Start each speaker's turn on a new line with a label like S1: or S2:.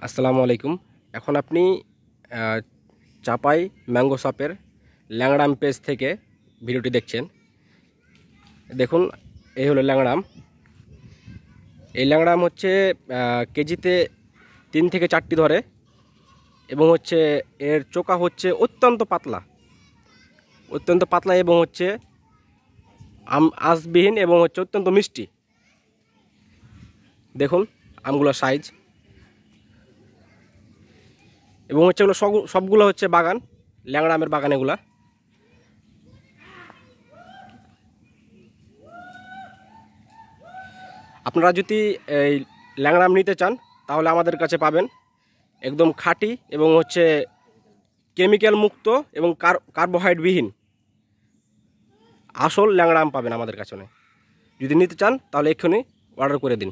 S1: আসসালামু আলাইকুম। এখন আপনি চাপাই ম্যাঙ্গো শপের ল্যাংড়াম পেজ থেকে ভিডিওটি দেখছেন। দেখুন, এই হলো ল্যাংড়াম। এই ল্যাংড়াম হচ্ছে কেজিতে 3 থেকে 4টি ধরে এবং হচ্ছে এর চোকা হচ্ছে অত্যন্ত পাতলা এবং হচ্ছে আঁশবিহীন এবং হচ্ছে অত্যন্ত মিষ্টি। দেখুন আমগুলোর সাইজ এবং হচ্ছে এগুলো সবগুলো হচ্ছে বাগান, ল্যাংড়া আমের বাগান এগুলা। আপনারা যদি এই ল্যাংড়া আম নিতে চান তাহলে আমাদের কাছে পাবেন একদম খাঁটি এবং হচ্ছে কেমিক্যাল মুক্ত এবং কার্বোহাইড্রেটবিহীন আসল ল্যাংড়া আম পাবেন আমাদের কাছে। যদি নিতে চান তাহলে এক্ষুনি অর্ডার করে দিন।